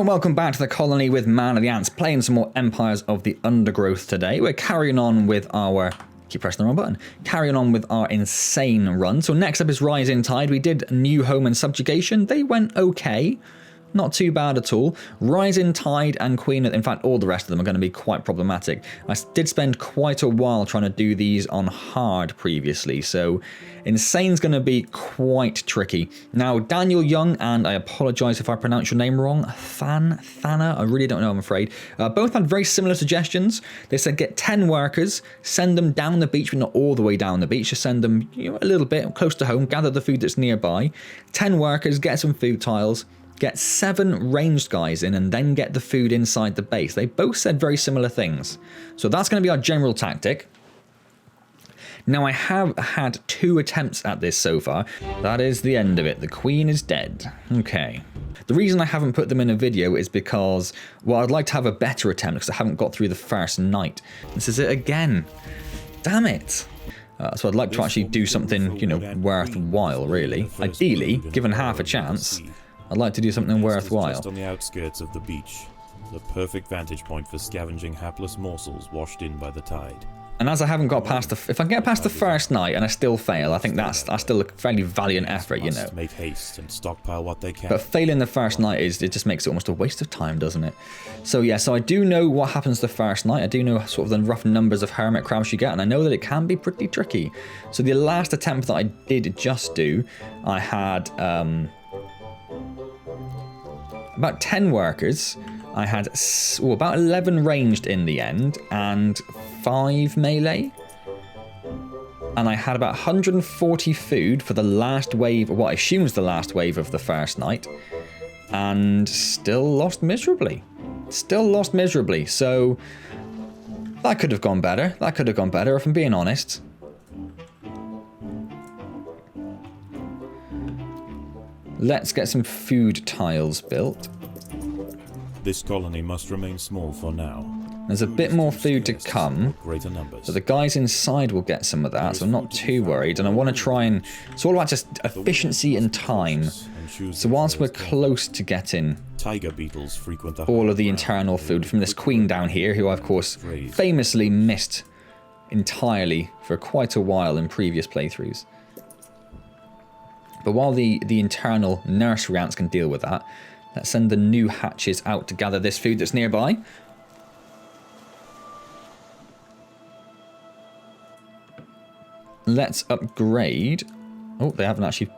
Hello and welcome back to the colony with Man of the Ants, playing some more Empires of the Undergrowth today. We're carrying on with our... keep pressing the wrong button. Carrying on with our insane run. So next up is Rising Tide. We did New Home and Subjugation. They went okay. Not too bad at all. Rising Tide and Queen, in fact all the rest of them are going to be quite problematic. I did spend quite a while trying to do these on hard previously, so Insane's going to be quite tricky. Now Daniel Young, and I apologise if I pronounce your name wrong, Thana, I really don't know, I'm afraid, both had very similar suggestions. They said get 10 workers, send them down the beach, but not all the way down the beach, just send them a little bit close to home, gather the food that's nearby. 10 workers, get some food tiles, get 7 ranged guys in, and then get the food inside the base. They both said very similar things. So that's going to be our general tactic. Now I have had 2 attempts at this so far. That is the end of it. The queen is dead. Okay. The reason I haven't put them in a video is because, well, I'd like to have a better attempt because I haven't got through the first night. This is it again. Damn it. So I'd like to actually do something, worthwhile, really. Ideally, given half a chance, I'd like to do something worthwhile. Just on the outskirts of the beach, the perfect vantage point for scavenging hapless morsels washed in by the tide. And as I haven't got past the... if I get past the first night and I still fail, I think that's still a fairly valiant effort, Make haste and stockpile what they can. But failing the first night it just makes it almost a waste of time, doesn't it? So yeah, so I do know what happens the first night. I do know sort of the rough numbers of hermit crabs you get, and I know that it can be pretty tricky. So the last attempt that I did just do, I had... about 10 workers. I had about 11 ranged in the end and 5 melee. And I had about 140 food for the last wave, what I assume was the last wave of the first night. And still lost miserably. Still lost miserably. So that could have gone better. That could have gone better if I'm being honest. Let's get some food tiles built. This colony must remain small for now. There's a bit more food to come. Greater numbers. So the guys inside will get some of that, so I'm not too worried. And I want to try and... it's all about just efficiency and time. So whilst we're close to getting tiger beetles frequent all of the internal food from this queen down here, who I, of course, famously missed entirely for quite a while in previous playthroughs. But while the internal nursery ants can deal with that, let's send the new hatches out to gather this food that's nearby. Let's upgrade. Oh, they haven't actually...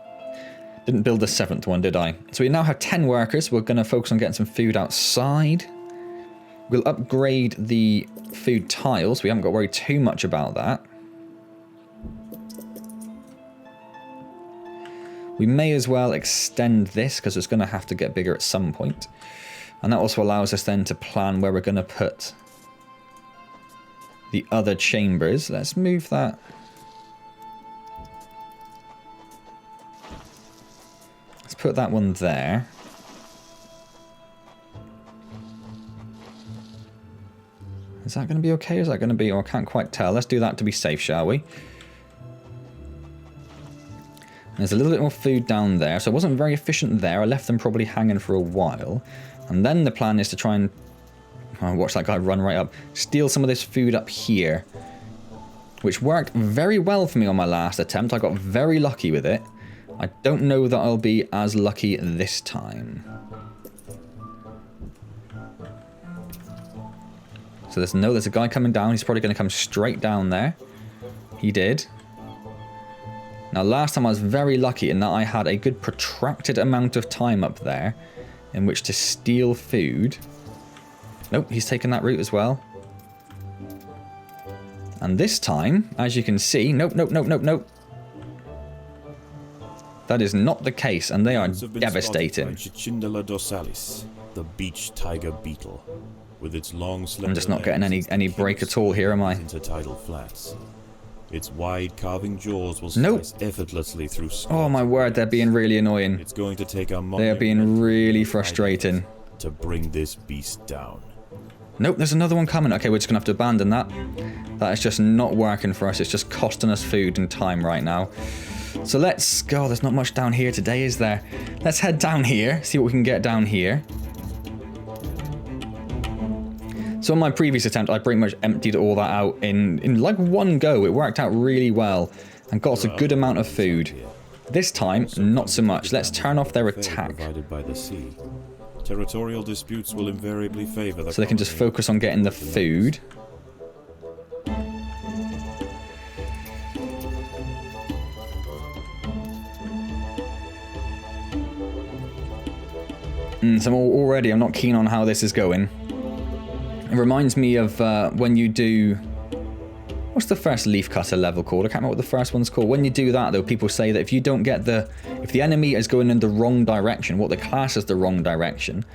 didn't build the 7th one, did I? So we now have 10 workers. We're going to focus on getting some food outside. We'll upgrade the food tiles. We haven't got to worry too much about that. We may as well extend this because it's going to have to get bigger at some point. And that also allows us then to plan where we're going to put the other chambers. Let's move that. Let's put that one there. Is that going to be okay? Is that going to be... oh, I can't quite tell. Let's do that to be safe, shall we? There's a little bit more food down there, so I wasn't very efficient there. I left them probably hanging for a while. And then the plan is to try and... watch that guy run right up. Steal some of this food up here. Which worked very well for me on my last attempt. I got very lucky with it. I don't know that I'll be as lucky this time. So there's a guy coming down. He's probably going to come straight down there. He did. Now, last time I was very lucky in that I had a good protracted amount of time up there in which to steal food. Nope, he's taken that route as well. And this time, as you can see, nope. That is not the case, and they are devastating. Cicindela dorsalis, the beach tiger beetle, with its long, I'm just not getting any break at all here, am I? Into tidal flats. Its wide carving jaws will slice effortlessly through snow. Oh my word, they're being really annoying. It's going to take a they are being really frustrating. To bring this beast down. Nope, there's another one coming. Okay, we're just going to have to abandon that. That is just not working for us. It's just costing us food and time right now. So let's go. There's not much down here today, is there? Let's head down here, see what we can get down here. So on my previous attempt, I pretty much emptied all that out in like one go. It worked out really well and got us a good amount of food. This time, not so much. Let's turn off their attack. Provided by the sea. Territorial disputes will invariably favor the so they can just focus on getting the food. So already I'm not keen on how this is going. It reminds me of when you do... What's the first leaf cutter level called? I can't remember what the first one's called. When you do that, though, people say that if you don't get the... If the enemy is going in the wrong direction, what they class as the wrong direction,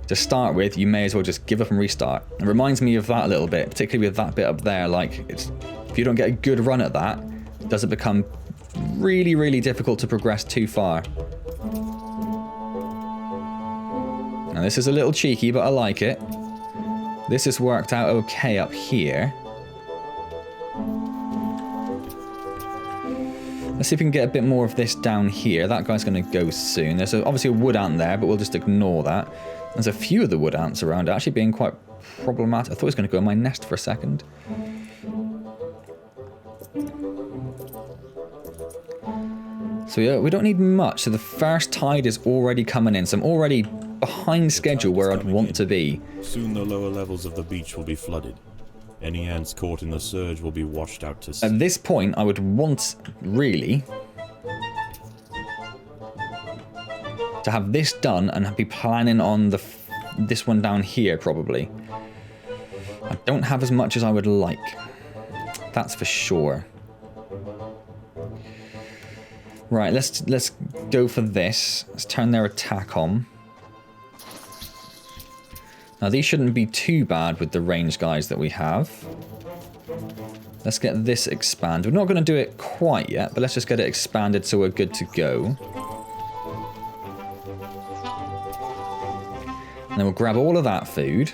to start with, you may as well just give up and restart. It reminds me of that a little bit, particularly with that bit up there. Like, if you don't get a good run at that, does it become really, really difficult to progress too far. Now, this is a little cheeky, but I like it. This has worked out okay up here. Let's see if we can get a bit more of this down here. That guy's going to go soon. There's obviously a wood ant there, but we'll just ignore that. There's a few of the wood ants around, actually being quite problematic. I thought he was going to go in my nest for a second. So yeah, we don't need much. So the first tide is already coming in. So I'm already behind schedule where I'd want to be. Soon the lower levels of the beach will be flooded. Any ants caught in the surge will be washed out to sea. At this point, I would want, really, to have this done and be planning on this one down here, probably. I don't have as much as I would like. That's for sure. Right, let's go for this. Let's turn their attack on. Now, these shouldn't be too bad with the range guys that we have. Let's get this expanded. We're not going to do it quite yet, but let's just get it expanded so we're good to go. And then we'll grab all of that food.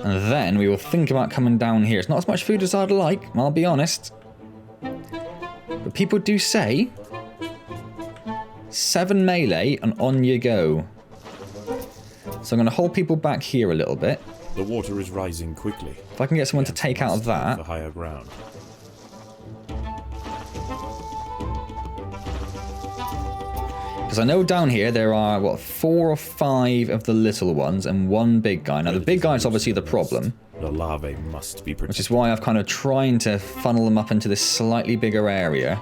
And then we will think about coming down here. It's not as much food as I'd like, I'll be honest. But people do say 7 melee and on you go. So I'm going to hold people back here a little bit. The water is rising quickly. If I can get someone to take out of that. The higher ground. Because I know down here there are, what, 4 or 5 of the little ones and 1 big guy. Now the big guy is obviously the problem. The larvae must be protected. Which is why I've kind of trying to funnel them up into this slightly bigger area.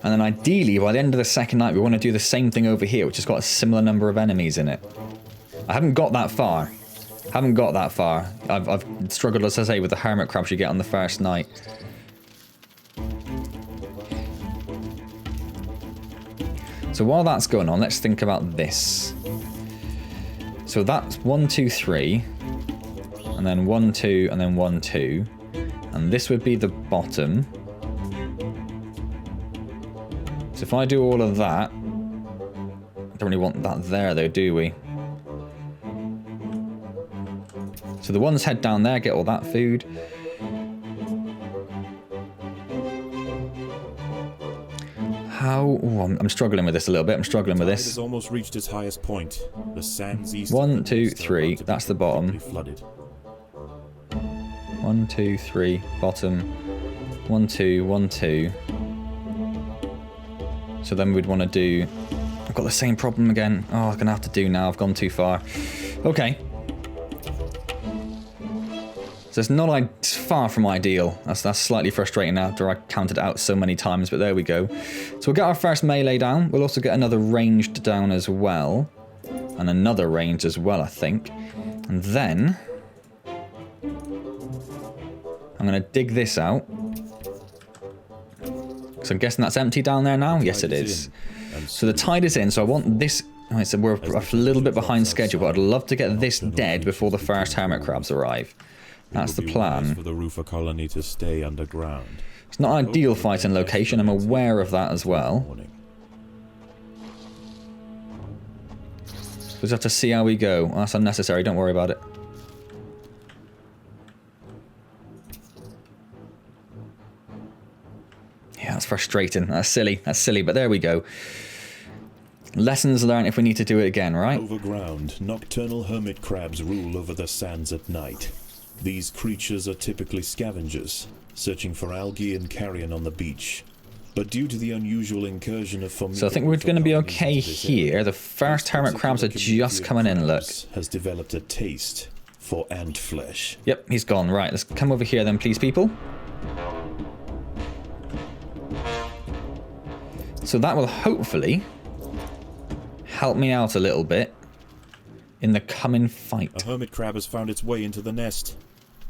And then ideally, by the end of the second night, we want to do the same thing over here, which has got a similar number of enemies in it. I haven't got that far. I've struggled, as I say, with the hermit crabs you get on the first night. So while that's going on, let's think about this. So that's 1, 2, 3. And then 1, 2, and then 1, 2. And this would be the bottom. So if I do all of that, don't really want that there though, do we? So the ones head down there, get all that food. How? Ooh, I'm struggling with this a little bit. I'm struggling with this. It has almost reached its highest point. The sands east 1, 2, 3. That's the bottom. Flooded. 1, 2, 3. Bottom. 1, 2, 1, 2. So then we'd want to do... I've got the same problem again. Oh, I'm going to have to do now. I've gone too far. Okay. So it's not it's far from ideal. That's slightly frustrating after I counted it out so many times, but there we go. So we'll get our first melee down. We'll also get another ranged down as well. And another ranged as well, I think. And then... I'm going to dig this out. So I'm guessing that's empty down there now? Yes, it is. So the tide is in, so I want this... Right, so we're a little bit behind schedule, but I'd love to get this dead before the first hermit crabs arrive. That's the plan. For the roofer colony to stay underground. It's not an ideal fighting location, I'm aware of that as well. We'll just have to see how we go. Oh, that's unnecessary, don't worry about it. frustrating. That's silly. That's silly, but there we go. Lessons learned if we need to do it again, right? Overground, nocturnal hermit crabs rule over the sands at night. These creatures are typically scavengers, searching for algae and carrion on the beach. But due to the unusual incursion of so I think we're going to be okay here. The first hermit crabs are just coming in, look. Has developed a taste for ant flesh. Yep, he's gone. Right, let's come over here then, please, people. So that will hopefully help me out a little bit in the coming fight. A hermit crab has found its way into the nest.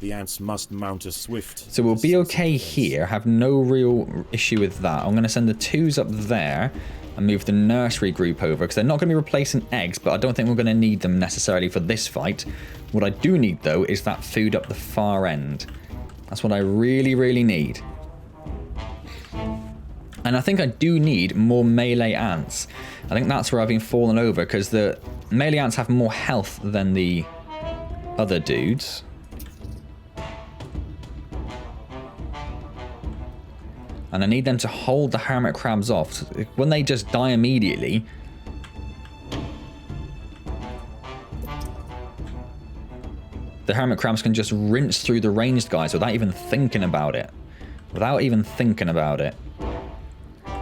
The ants must mount a swift. So we'll be okay here, have no real issue with that. I'm going to send the 2s up there and move the nursery group over, because they're not going to be replacing eggs, but I don't think we're going to need them necessarily for this fight. What I do need, though, is that food up the far end. That's what I really, really need. And I think I do need more melee ants. I think that's where I've been falling over, because the melee ants have more health than the other dudes. And I need them to hold the hermit crabs off. When they just die immediately, the hermit crabs can just rinse through the ranged guys without even thinking about it.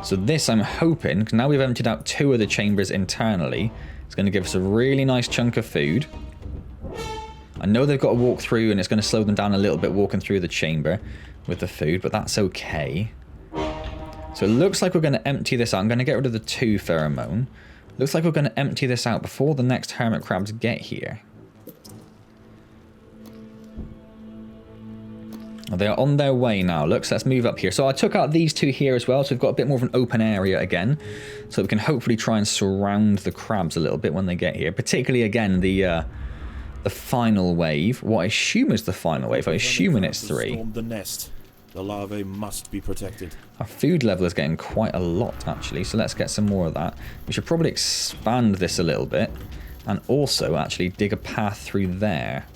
So this, I'm hoping, because now we've emptied out 2 of the chambers internally, it's going to give us a really nice chunk of food. I know they've got to walk through, and it's going to slow them down a little bit walking through the chamber with the food, but that's okay. So it looks like we're going to empty this out. I'm going to get rid of the 2 pheromone. Looks like we're going to empty this out before the next hermit crabs get here. They are on their way now. Look, so let's move up here. So I took out these 2 here as well, so we've got a bit more of an open area again. So we can hopefully try and surround the crabs a little bit when they get here. Particularly, again, the final wave. What I assume is the final wave. I'm assuming it's 3. The nest. The larvae must be protected. Our food level is getting quite a lot, actually, so let's get some more of that. We should probably expand this a little bit, and also actually dig a path through there,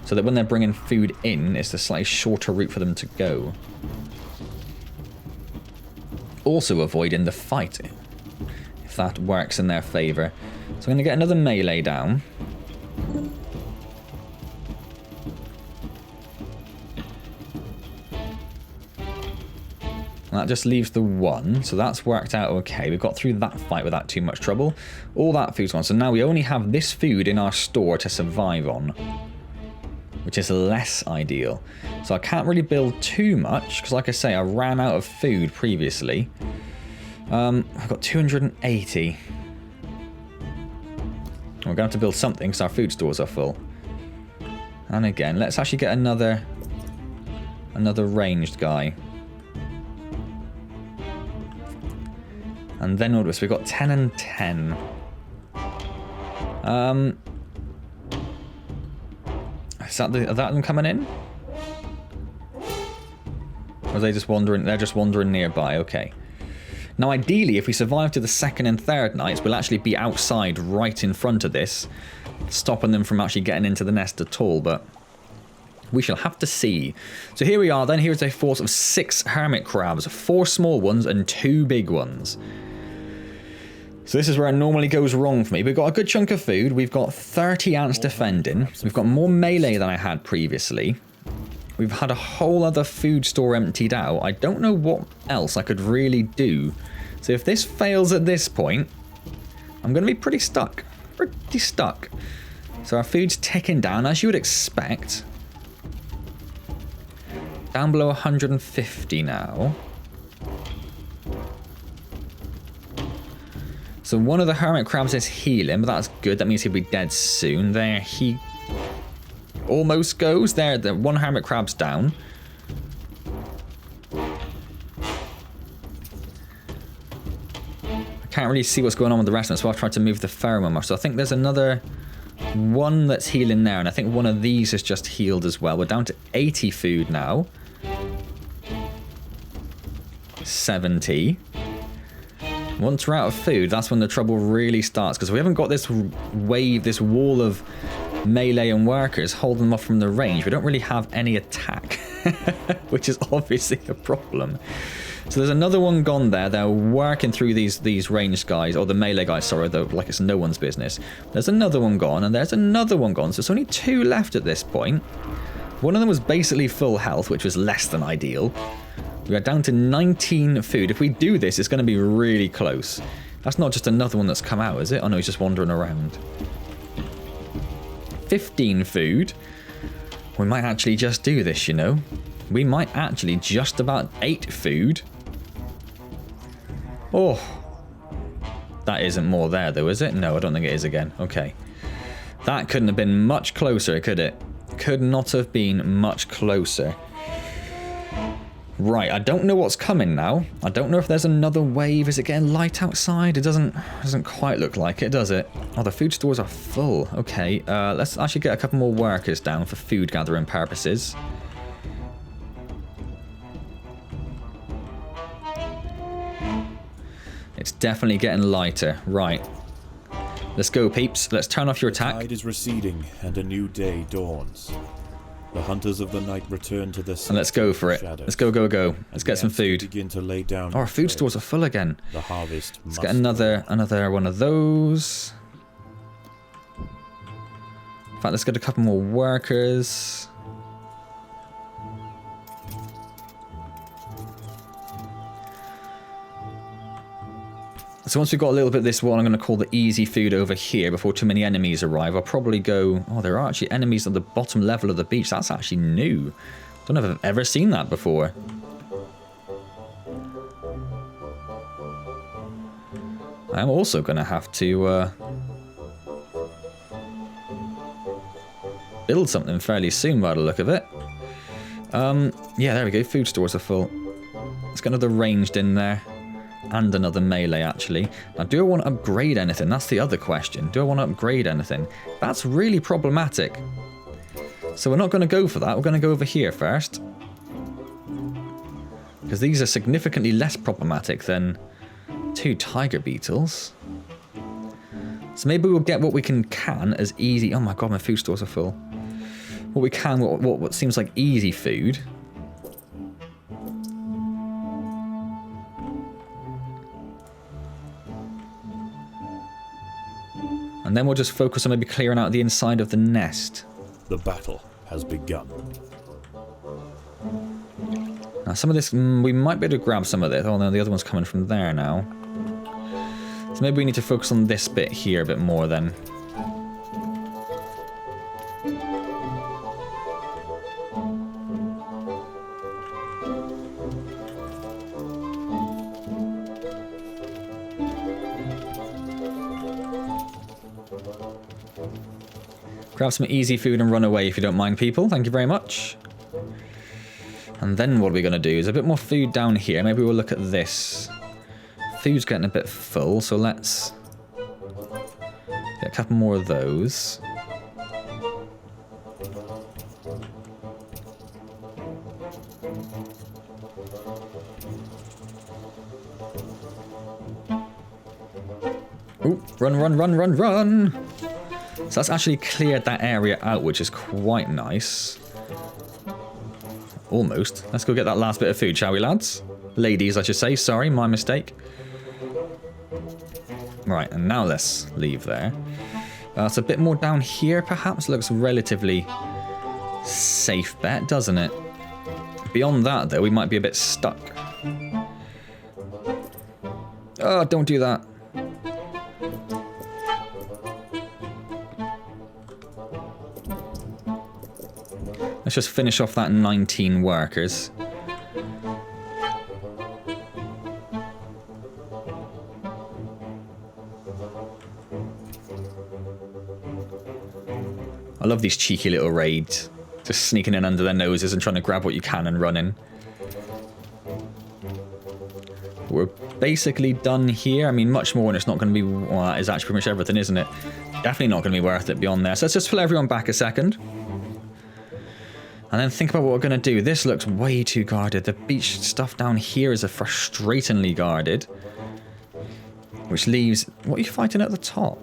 so that when they're bringing food in, it's a slightly shorter route for them to go. Also avoiding the fight, if that works in their favour. So I'm going to get another melee down. And that just leaves the 1, so that's worked out okay. We've got through that fight without too much trouble. All that food's gone, so now we only have this food in our store to survive on, which is less ideal. So I can't really build too much, because like I say, I ran out of food previously. I've got 280. We're going to have to build something, because our food stores are full. And again, let's actually get another ranged guy. And then so we've got 10 and 10. Is that are that them coming in? Or are they just wandering? They're just wandering nearby. Okay. Now, ideally, if we survive to the 2nd and 3rd nights, we'll actually be outside right in front of this, stopping them from actually getting into the nest at all, but we shall have to see. So here we are then. Here's a force of 6 hermit crabs, 4 small ones and 2 big ones. So this is where it normally goes wrong for me. We've got a good chunk of food. We've got 30 ants defending. We've got more melee than I had previously. We've had a whole other food store emptied out. I don't know what else I could really do. So if this fails at this point, I'm going to be pretty stuck. Pretty stuck. So our food's ticking down, as you would expect. Down below 150 now. So one of the hermit crabs is healing, but that's good. That means he'll be dead soon. There he almost goes. There, the one hermit crab's down. I can't really see what's going on with the rest of them, so I've tried to move the pheromone. So I think there's another one that's healing there, and I think one of these is just healed as well. We're down to 80 food now. 70. Once we're out of food, that's when the trouble really starts, because we haven't got this wave, this wall of melee and workers holding them off from the range. We don't really have any attack, which is obviously a problem. So there's another one gone there. They're working through these ranged guys, or the melee guys, sorry, though, like it's no one's business. There's another one gone, and there's another one gone. So it's only 2 left at this point. One of them was basically full health, which was less than ideal. We are down to 19 food. If we do this, it's going to be really close. That's not just another one that's come out, is it? Oh no, he's just wandering around. 15 food. We might actually just do this, you know. We might actually just about 8 food. Oh. That isn't more there though, is it? No, I don't think it is again. Okay. That couldn't have been much closer, could it? Could not have been much closer. Right, I don't know what's coming now. I don't know if there's another wave. Is it getting light outside? It doesn't quite look like it, does it? Oh, the food stores are full. Okay, let's actually get a couple more workers down for food gathering purposes. It's definitely getting lighter. Right. Let's go, peeps. Let's turn off your attack. The tide is receding and a new day dawns. The hunters of the night return to the and let's go for it. shadows. Let's go, go, go. Let's get some food. Begin to lay down Oh, our food stores are full again. The harvest Let's must get another one of those. In fact, let's get a couple more workers. So once we've got a little bit of this, what I'm going to call the easy food over here before too many enemies arrive, I'll probably go... Oh, there are actually enemies at the bottom level of the beach. That's actually new. Don't know if I've ever seen that before. I'm also going to have to build something fairly soon by the look of it. Yeah, there we go. Food stores are full. Let's get another ranged in there. And another melee, actually. Now, do I want to upgrade anything? That's the other question. Do I want to upgrade anything? That's really problematic. So we're not going to go for that. We're going to go over here first. Because these are significantly less problematic than 2 tiger beetles. So maybe we'll get what we can as easy... Oh my god, my food stores are full. What we can, what seems like easy food... And then we'll just focus on maybe clearing out the inside of the nest. The battle has begun. Now some of this, we might be able to grab some of this. Oh no, the other one's coming from there now. So maybe we need to focus on this bit here a bit more then. Grab some easy food and run away if you don't mind, people. Thank you very much. And then what are we going to do? Is a bit more food down here. Maybe we'll look at this. Food's getting a bit full, so let's get a couple more of those. Ooh, run, run, run, run, run! So that's actually cleared that area out, which is quite nice. Almost. Let's go get that last bit of food, shall we, lads? Ladies, I should say. Sorry, my mistake. Right, and now let's leave there. It's a bit more down here, perhaps. Looks relatively safe bet, doesn't it? Beyond that, though, we might be a bit stuck. Oh, don't do that. Let's just finish off that 19 workers. I love these cheeky little raids. Just sneaking in under their noses and trying to grab what you can and running. We're basically done here. I mean, much more and it's not going to be... Well, that is actually pretty much everything, isn't it? Definitely not going to be worth it beyond there. So let's just pull everyone back a second. And then think about what we're going to do. This looks way too guarded. The beach stuff down here is a frustratingly guarded. Which leaves... What are you fighting at the top?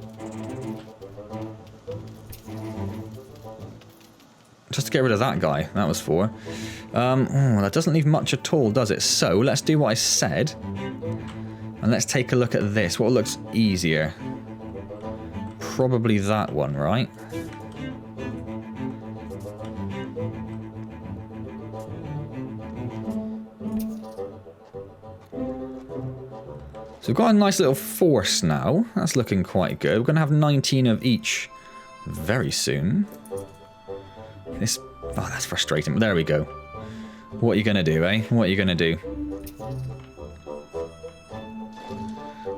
Just to get rid of that guy. That was for. Oh, that doesn't leave much at all, does it? So let's do what I said. And let's take a look at this. What looks easier? Probably that one, right? So we've got a nice little force now. That's looking quite good. We're going to have 19 of each very soon. This... Oh, that's frustrating. There we go. What are you going to do, eh? What are you going to do?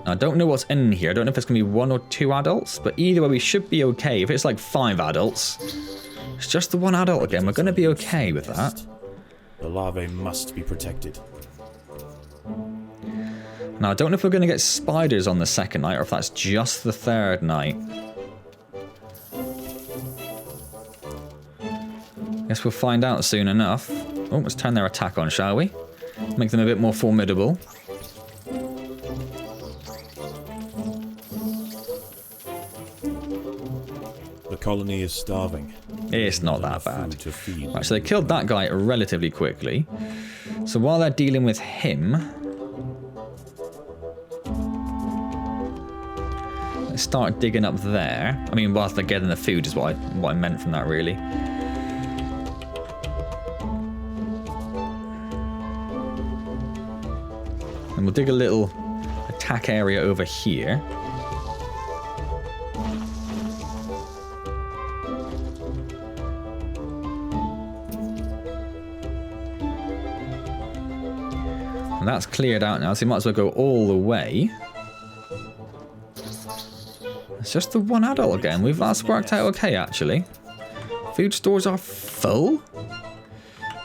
I don't know what's in here. I don't know if it's going to be 1 or 2 adults, but either way, we should be okay. If it's like 5 adults, it's just the 1 adult again. We're going to be okay with that. The larvae must be protected. Now, I don't know if we're going to get spiders on the second night or if that's just the third night. Guess we'll find out soon enough. Oh, let's turn their attack on, shall we? Make them a bit more formidable. The colony is starving. It's not that bad. Right, so they killed that guy relatively quickly. So while they're dealing with him, let's start digging up there. I mean, whilst they're getting the food is what I meant from that, really. And we'll dig a little attack area over here. And that's cleared out now, so you might as well go all the way. It's just the 1 adult again. That's worked out okay, actually. Food stores are full?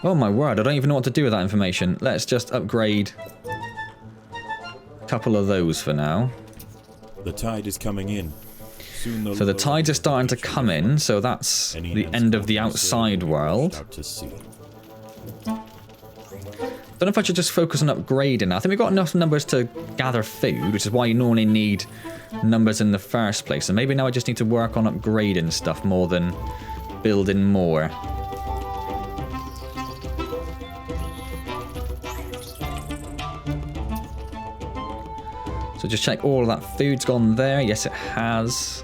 Oh my word, I don't even know what to do with that information. Let's just upgrade a couple of those for now. The tide is coming in. Soon So the tides are starting to come in, so that's the end of the outside world. Don't know if I should just focus on upgrading. I think we've got enough numbers to gather food, which is why you normally need numbers in the first place. So maybe now I just need to work on upgrading stuff more than building more. So just check all of that food's gone there. Yes, it has.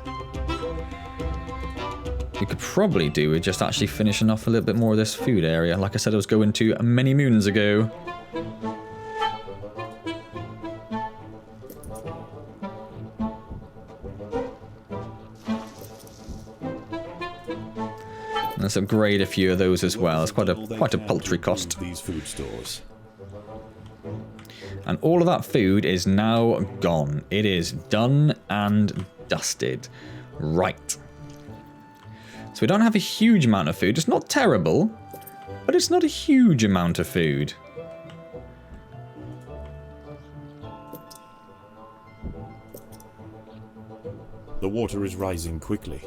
We could probably do with just actually finishing off a little bit more of this food area. Like I said, I was going to many moons ago. Let's upgrade a few of those as well. It's quite a paltry cost. These food stores. And all of that food is now gone. It is done and dusted. Right. So we don't have a huge amount of food. It's not terrible, but it's not a huge amount of food. The water is rising quickly.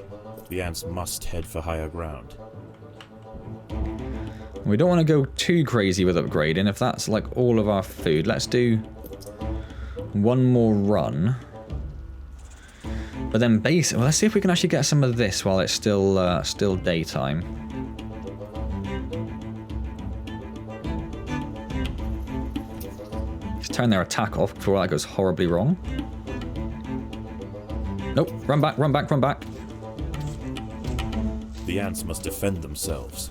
The ants must head for higher ground. We don't want to go too crazy with upgrading if that's like all of our food. Let's do one more run. But then well, let's see if we can actually get some of this while it's still daytime. Just turn their attack off before that goes horribly wrong. Nope, run back, run back, run back. The ants must defend themselves.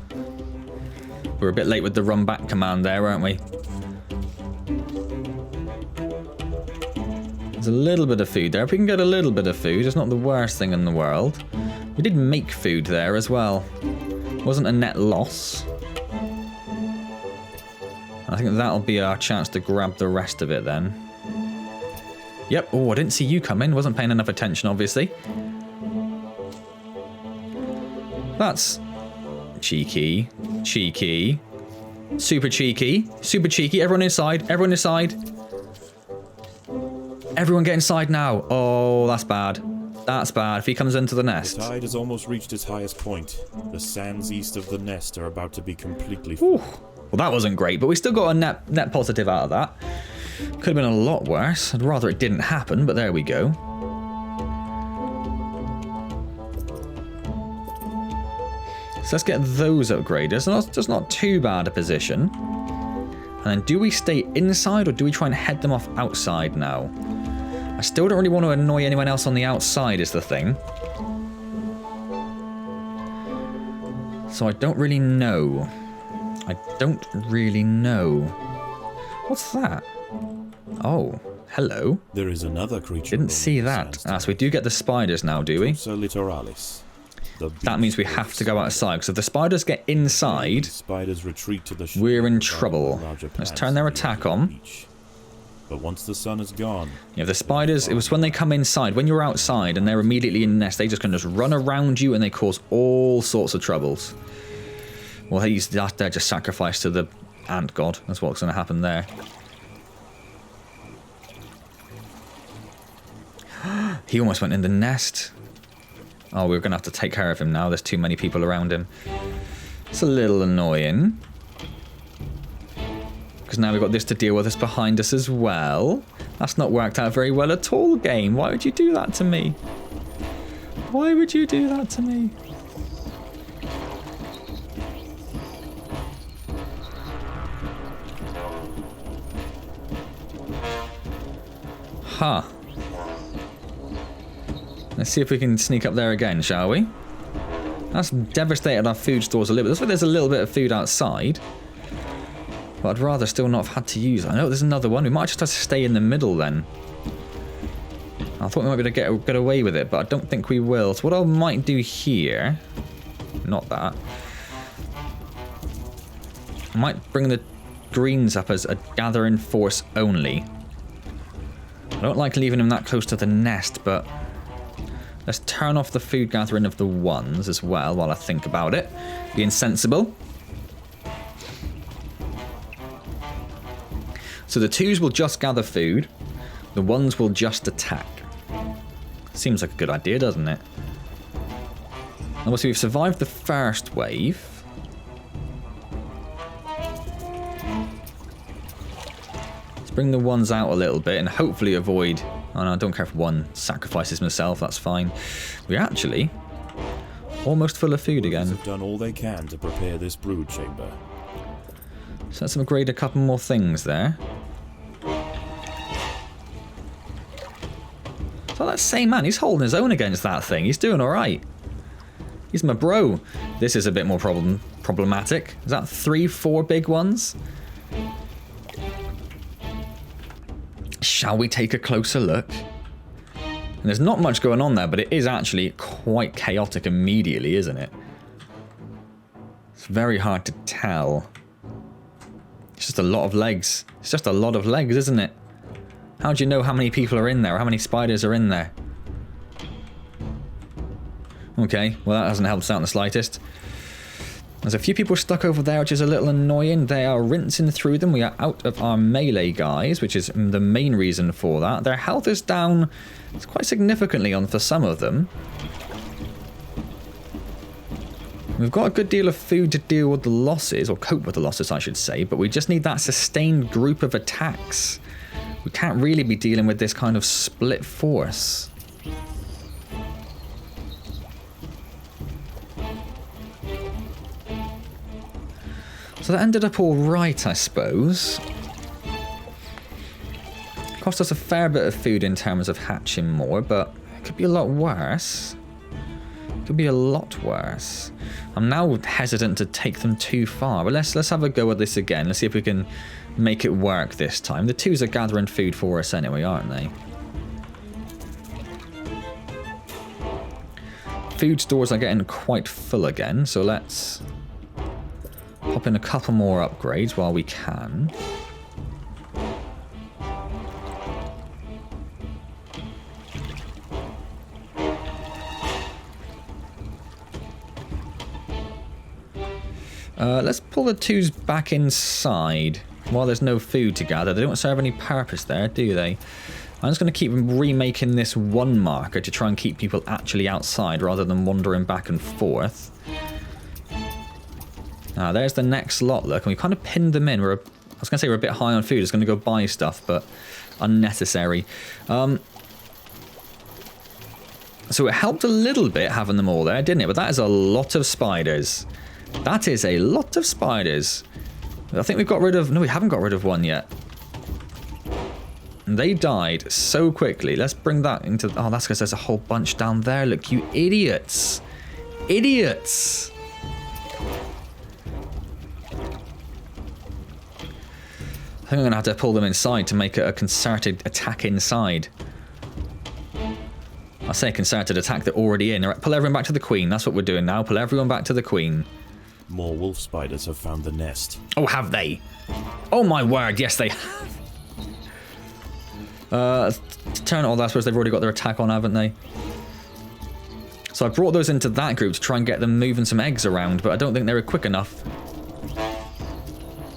We're a bit late with the run back command there, weren't we? There's a little bit of food there. If we can get a little bit of food, it's not the worst thing in the world. We did make food there as well. It wasn't a net loss. I think that'll be our chance to grab the rest of it then. Yep. Oh, I didn't see you come in. Wasn't paying enough attention, obviously. That's cheeky. Cheeky. Super cheeky. Super cheeky. Everyone inside. Everyone inside. Everyone get inside now. Oh, that's bad. That's bad. If he comes into the nest. The tide has almost reached its highest point. The sands east of the nest are about to be completely full. Well, that wasn't great, but we still got a net positive out of that. Could have been a lot worse. I'd rather it didn't happen, but there we go. So let's get those upgraded. So that's not too bad a position. And then do we stay inside or do we try and head them off outside now? I still don't really want to annoy anyone else on the outside is the thing. So I don't really know. I don't really know. What's that? Oh, hello. There is another creature. Didn't see that. Ah, so we do get the spiders now, do we? Littoralis. That means we have to go outside. Because if the spiders get inside, spiders retreat to the we're in trouble. Let's turn their attack on. But once the sun is gone... Yeah, the spiders, it was when they come inside. When you're outside and they're immediately in the nest, they just can just run around you and they cause all sorts of troubles. Well, they're just sacrificed to the ant god. That's what's going to happen there. He almost went in the nest. Oh, we're going to have to take care of him now. There's too many people around him. It's a little annoying. Because now we've got this to deal with us behind us as well. That's not worked out very well at all, game. Why would you do that to me? Why would you do that to me? Huh. Let's see if we can sneak up there again, shall we? That's devastated our food stores a little bit. Looks like there's a little bit of food outside. But I'd rather still not have had to use it. I know there's another one. We might just have to stay in the middle then. I thought we might be able to get away with it, but I don't think we will. So what I might do here... Not that. I might bring the greens up as a gathering force only. I don't like leaving them that close to the nest, but... Let's turn off the food gathering of the ones as well while I think about it. Being sensible. So the twos will just gather food. The ones will just attack. Seems like a good idea, doesn't it? Obviously, we've survived the first wave. Let's bring the ones out a little bit and hopefully avoid... Oh no, I don't care if one sacrifices himself, that's fine. We're actually almost full of food again. Have done all they can to prepare this brood chamber. So let's upgrade a couple more things there. So that same man, he's holding his own against that thing. He's doing alright. He's my bro. This is a bit more problematic. Is that 3, 4 big ones? Shall we take a closer look? And there's not much going on there, but it is actually quite chaotic immediately, isn't it? It's very hard to tell. It's just a lot of legs. It's just a lot of legs, isn't it? How do you know how many people are in there or how many spiders are in there? Okay, well that hasn't helped us out in the slightest. There's a few people stuck over there, which is a little annoying. They are rinsing through them. We are out of our melee guys, which is the main reason for that. Their health is down quite significantly on for some of them. We've got a good deal of food to deal with the losses, or cope with the losses, I should say, but we just need that sustained group of attacks. We can't really be dealing with this kind of split force. So that ended up all right, I suppose. Cost us a fair bit of food in terms of hatching more, but it could be a lot worse. Could be a lot worse. I'm now hesitant to take them too far, but let's have a go at this again. Let's see if we can make it work this time. The twos are gathering food for us anyway, aren't they? Food stores are getting quite full again, so let's pop in a couple more upgrades while we can. Let's pull the twos back inside while there's no food to gather. They don't serve any purpose there, do they? I'm just going to keep remaking this one marker to try and keep people actually outside rather than wandering back and forth. There's the next lot, look, and we kind of pinned them in. I was going to say we're a bit high on food. It's going to go buy stuff, but unnecessary. So it helped a little bit having them all there, didn't it? But that is a lot of spiders. That is a lot of spiders. I think we've got rid of... No, we haven't got rid of one yet. And they died so quickly. Let's bring that into... Oh, that's because there's a whole bunch down there. Look, you idiots. Idiots. I think I'm going to have to pull them inside to make a concerted attack inside. I say concerted attack, they're already in. All right, pull everyone back to the queen. That's what we're doing now. Pull everyone back to the queen. More wolf spiders have found the nest. Oh, have they? Oh my word, yes they have. Turn it on, I suppose they've already got their attack on, haven't they? So I brought those into that group to try and get them moving some eggs around, but I don't think they were quick enough.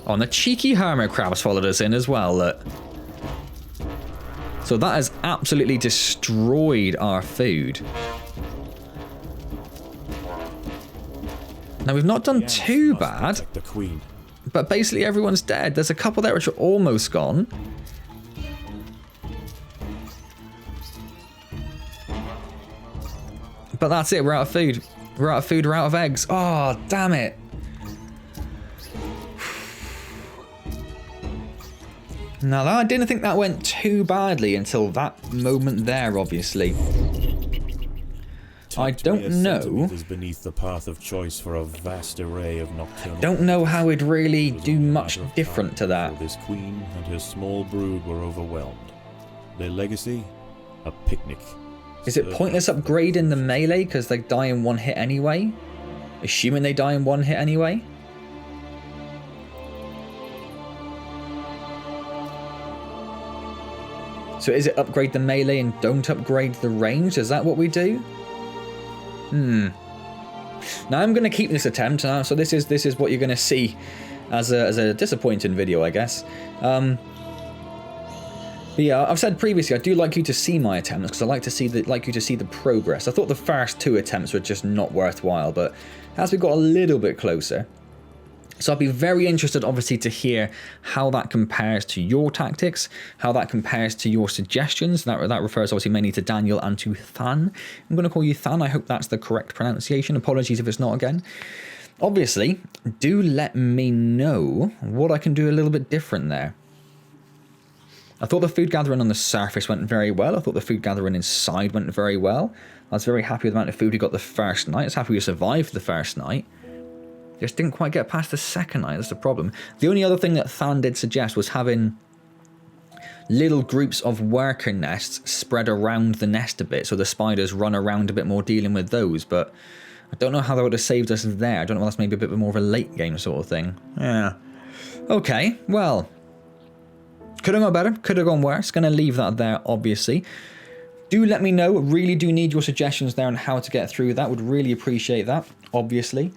Oh, and the cheeky hermit crabs followed us in as well, look. So that has absolutely destroyed our food. Now, we've not done too bad, The queen. but basically everyone's dead. There's a couple there which are almost gone. But that's it, we're out of food. We're out of food, we're out of eggs. Oh, damn it. Now, I didn't think that went too badly until that moment there, obviously. I don't know. Beneath the path of choice for a vast array of nocturnal. Don't know how we'd really do much different to that. This queen and her small brood were overwhelmed. Their legacy, a picnic. Is it pointless upgrading the melee because they die in one hit anyway? Assuming they die in one hit anyway? So is it upgrade the melee and don't upgrade the range? Is that what we do? Now I'm going to keep this attempt. So this is what you're going to see as a disappointing video, I guess. But yeah, I've said previously I do like you to see my attempts because I like you to see the progress. I thought the first 2 attempts were just not worthwhile, but as we got a little bit closer. So I'd be very interested, obviously, to hear how that compares to your tactics, how that compares to your suggestions. That refers, obviously, mainly to Daniel and to Than. I'm going to call you Than. I hope that's the correct pronunciation. Apologies if it's not again. Obviously, do let me know what I can do a little bit different there. I thought the food gathering on the surface went very well. I thought the food gathering inside went very well. I was very happy with the amount of food we got the first night. I was happy we survived the first night. Just didn't quite get past the second night, that's the problem. The only other thing that Than did suggest was having little groups of worker nests spread around the nest a bit, so the spiders run around a bit more dealing with those, but I don't know how that would have saved us there. I don't know if that's maybe a bit more of a late game sort of thing. Yeah. Okay, well, could have gone better, could have gone worse. Gonna leave that there, obviously. Do let me know, really do need your suggestions there on how to get through that. Would really appreciate that, obviously.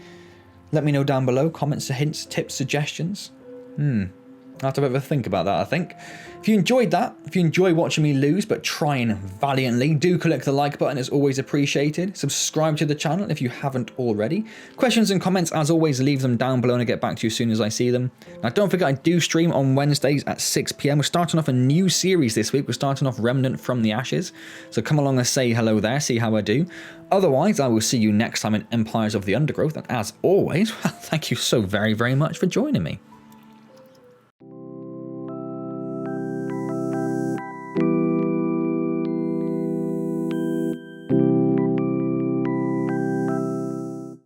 Let me know down below, comments, hints, tips, suggestions. I'll have to have a think about that, I think. If you enjoyed that, if you enjoy watching me lose, but trying valiantly, do click the like button, it's always appreciated. Subscribe to the channel if you haven't already. Questions and comments, as always, leave them down below and I'll get back to you as soon as I see them. Now, don't forget, I do stream on Wednesdays at 6 PM. We're starting off a new series this week. We're starting off Remnant from the Ashes. So come along and say hello there, see how I do. Otherwise, I will see you next time in Empires of the Undergrowth. And as always, well, thank you so very, very much for joining me.